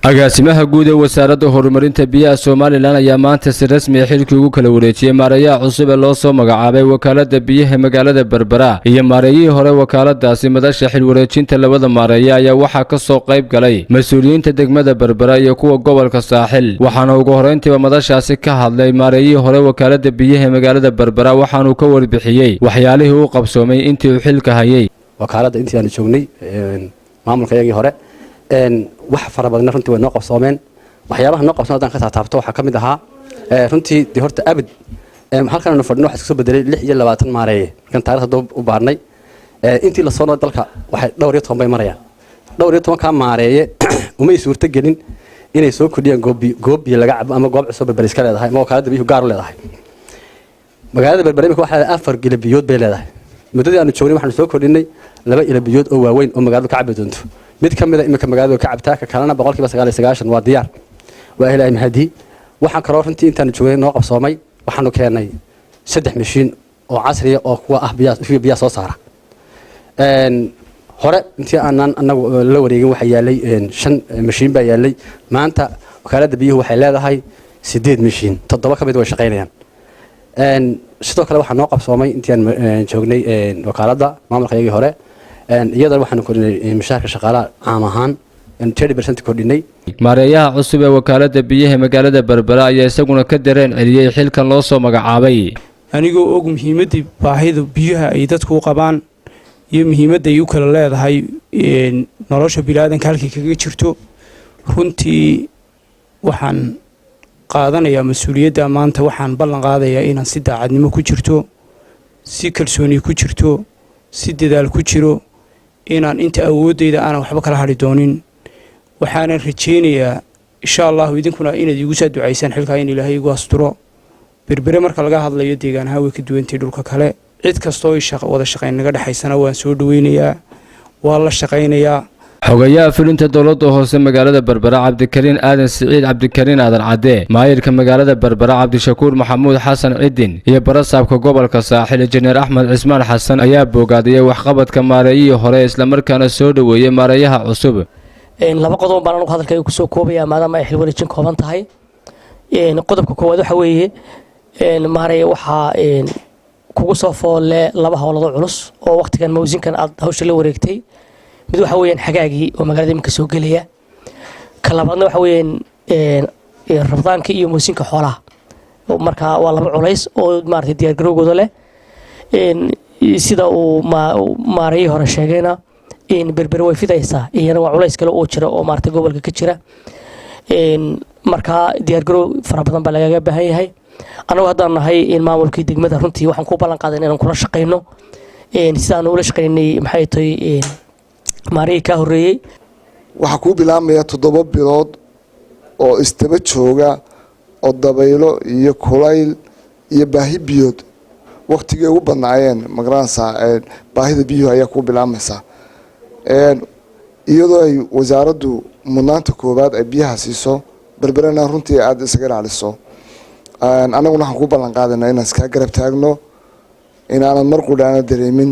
agaasimaha guud ee wasaaradda horumarinta biyaha Soomaaliland ayaa maanta si rasmi ah xilkii ugu kala wareejiyay maareeyaha cusub ee loo soo magacaabay wakaaladda biyaha magaalada Berbera iyo maareeyihii hore wakaaladaasi madasha xil wareejinta labada maareeya ayaa waxaa ka soo qayb galay mas'uuliyiinta degmada Berbera iyo kuwa gobolka Saaxil waxaana ugu horeyntiiba madashaasi ka hadlay maareeyihii hore wakaaladda biyaha magaalada Berbera waxaana uu ka warbixiyay waxyaalihii uu qabsoomay intii uu xilka hayay wakaaladda intii aan joognay maamulkayagii hore wax fara badan runtii way noo qabsoomeen waxyaabaha noo qabsoon hadaan ka taabto waxa kamid ahaa runtii horta abad halkan aanu fadhino waxa isku soo bedelay 26 maareeye kan taariikhda u baarnay intii la soo noo dalka waxay dhowr iyo 10 bay marayaan dhowr iyo 10 ka maareeye uma suurta gelin inay soo kordhiyaan goob laga cabo ama goob cusub Berbera iska leedahay ma wakaaladda biyuhu gaar u leedahay magaalada Berbera imika waxa 4 ilo biyood bay leedahay muddadii aanu joognay waxaan soo kordhinay 2 ilo biyood oo waaweyn oo magaalada ka cabi doonto mid kamida imika magaalada ka cabtaa ka kalena 99% waa diyaar waa ilaahay mahadi waxaan karo runtii intaan joogay noo qabsoomay waxaanu keenay 3 mashiin oo casri ah oo kuwa ah biyaha soo saara hore intii aanan anagu la wareegin waxa yaalay 5 mashiin baa yaalay maanta wakaaladda biyuhu waxay leedahay 8 mashiin 7 kamid way shaqeynayaan sidoo kale waxaan noo qabsoomay intii aan joognay wakaaladda maamulkayagii hore iyada waxaan kordhinay mushaharka shaqaalaha caam ahaan 30% kordhinay maareeyaha cusub ee wakaaladda biyaha magaalada Berbera ayaa isaguna ka dareen celiyay xilkan loo soo magacaabay anigoo og muhiimadda baahida biyaha ay dadku u qabaan iyo muhiimadda ay u kala leedahay nolosha bini'aadanka halkii kaga jirto runtii waxaan qaadanayaa mas'uuliyadda maanta waxaan ballan qaadayaa inaan si daacadnimo ku jirto si kalsooni ku jirto si dadaal ku jiro inaan inta awoodeyda aan waxba kala hadhi doonin waxaan rajeynayaa insha Allah idinkuna inaad igu soo duceysaan xilka in Ilaahay igu asturo Berbera marka laga hadlayo deegaanaha way ka duwantay dhulka kale cid kasto oo wada shaqeyn naga dhaxaysana waan soo dhaweynayaa waa la shaqeynayaa xogayaha fulinta dowladda hoose magaalada Berbera Cabdikariin Aadan Siciid Cabdikariin Aadan Cadde maayirka magaalada Berbera Cabdishakuur Maxamuud Xasan Cidin iyo barasaabka gobolka Saaxil Injineer Axmed Cismaan Xasan ayaa boogaadiyay waxqabadka maareeyihii hore isla markaana soo dhaweeyay maareeyaha cusub laba qodob baan anigu hadalkayga ku soo koobaya maadaama ay xil wareejin kooban tahay qodobka koowaad waxa weeye maareeye waxa kugu soo foole laba hawlado culus oo waqtigan mawsinkan aad hawsha la wareegtay mid waxa weeyaan xagaagii oo magaalada imika soo galaya ka labaadna waxa weeyaan rabdaanka iyo muusinka xoolaha marka waa laba culays oo maartay diyaar garowgooda leh sida uu maareeyay hore sheegayna in Berbera way fidaysaa iyana waa culays kale oo jira oo maartay gobolka ka jira marka diyaar garow fara badan baa laga baahan yahay anagu haddaan nahay in maamulkii degmada runtii waxaan ku ballan qaaday inaan kula shaqeyno sidaan ula shaqeynay maxay tahay maareey ka horeeyay waxa ku bilaabmaya 7 bilood oo istaba jooga oo dabaylo iyo kulayl iyo baahi biyood waqtiga ugu badnaayeen magaraansa baahida biyo ayaa ku bilaabmaysa iyadoo ay wasaaraddu mudnaanta koobaad ay biyaha siiso Berberana runtii aad isaga ilaaliso anaguna waxaan ku ballan qaadanaa inaan iska garab taagno inaan mar qudhaana dareemin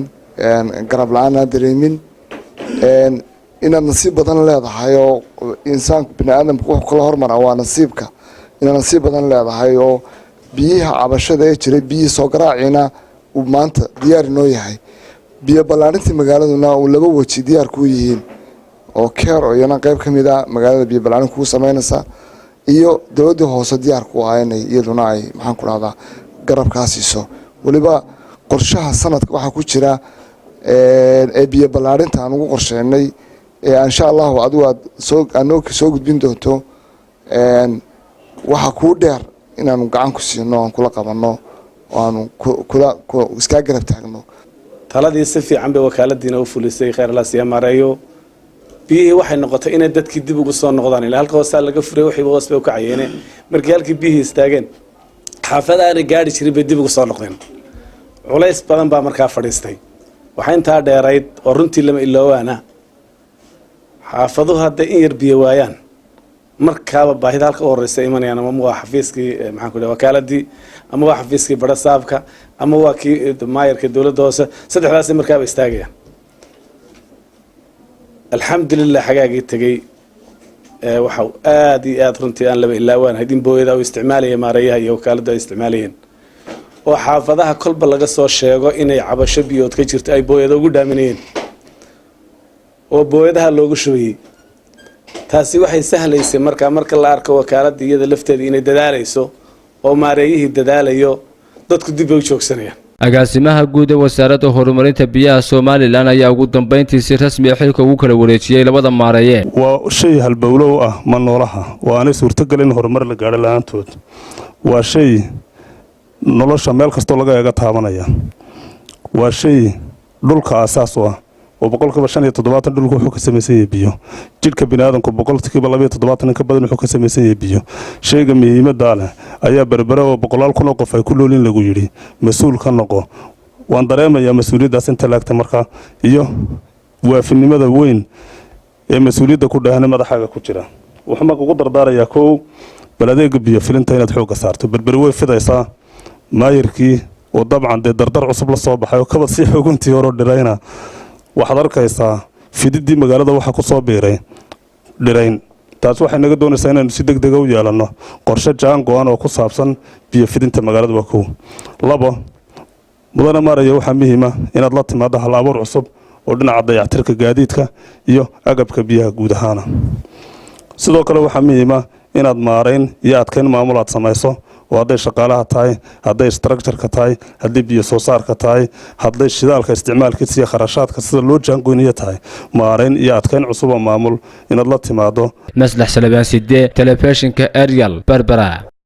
garab la'aana dareemin inaad nasiib badan leedahay oo insaanku bini'aadamku wuxuu kala hormara waa nasiibka inaad nasiib badan leedahay oo biyaha cabashada ee jiray biyihii soo garaacina uu maanta diyaar inoo yahay biyo ballaarintii magaaladuna uu laba waji diyaar ku yihiin oo keer oo iyana qayb ka mid ah magaalada biyo ballaarin ku sameynaysa iyo dowladda hoose diyaar ku ah inay iyaduna ay maxaan ku rahdaa garabkaasiiso waliba qorshaha sanadka waxa ku jira biyo ballaarinta aan ugu qorsheynay insha Allah adigu aad soo gudbin doonto waxa ku dheer inaan gacan ku siino aan kula qabanno oo aan kula iska garab taagno taladii si fiican bay wakaaladiina u fulisay khayr la siya maareeyo biyihii waxay noqotay inay dadkii dib ugu soo noqdaan ilaa halka hoosta laga furay wixii hoos bay u kacayeen markii halkii biyihii istaageen xaafadaana gaari jiray bay dib ugu soo noqdeen culays badan baa markaa fadhiistay waxa intaa dheerayd oo runtii lama iloowaana xaafaduhu hadda in yar biyo waayaan markaaba baahida halka u horeysa imanayaan ama waa xafiiskii maxaan ku dhahay wakaaladii ama waa xafiiskii barasaabka ama waa kii maayarka dowladda hoose saddexdaas markaaba istaagayaan الحمد لله حقاقي تجي waxa aad iyo aad runtii aan laba ilaawaan hadin booyada u isticmaalaya maareeyaha iyo wakaaladda ay isticmaalayeen oo xaafadaha kolba laga soo sheego inay cabasho biyood ka jirto ay booyada ugu dhaaminayeen oo booyadaha loogu shubayay taasi waxay sahlaysay marka la arko wakaaladda iyada lafteeda inay dadaalayso oo maareeyihii dadaalayo dadku dib u joogsanayaan agaasimaha guud ee wasaaradda horumarinta biyaha Soomaaliland ayaa ugu dambeyntii si rasmi ah xilka ugu kala wareejiyay labada maareeye waa shay halbowlow ah manoolaha waana suurtagal in horumar la gaaro laantood waa shay nolosha meel kasto laga eega taabanaya waa shay dhulka asaas ah oo boqolkiiba 75 dhulku wuxuu ka samaysan yahay biyo jidhka bini'aadamku boqolkiiba 72 ka badan wuxuu ka samaysan yahay biyo shayga muhiimadda leh ayaa berbera oo 100 kun oo qof ay ku loolin lagu yiri mas'uul ka noqo waan dareemayaa mas'uuliyaddaas inta laagta marka iyo waafinimada weyn ee mas'uuliyadda ku dhahan madaxaaga ku jira wuxuu ma ugu dardaarayaa koow baladeega biyo filinta inaad xoog saarto berberi way fidaysaa maayirkii oo dabcan dardar cusub la soo baxay oo kabad si xoguntii hore dhirayna waxaad arkaysaa fididii magaalada waxa ku soo biiray dhirayn taas waxay naga doonaysaa inaan si degdeg ah u yeelano qorshe jaan go'an oo ku saabsan biyo fidinta magaalada waa koow labo mudana maaraya waxa muhiim ah inaad la timaado hal abuur cusub oo dhinaca dayactirka gaadiidka iyo agabka biyaha guud ahaan sidoo kale waxa muhiim ah inaad maareyn iyo adkeyn maamul aad samayso oo hadday shaqaalaha tahay hadday structure-ka tahay hadday biyo soo saarka tahay hadday shidaalka isticmaalkiisa iyo kharashaadka sida loo jaangoynayo tahay maareyn iyo adkeyn cusub oo maamul inaad la timaado maslax salabaan sidee telefishinka Ariel Berbera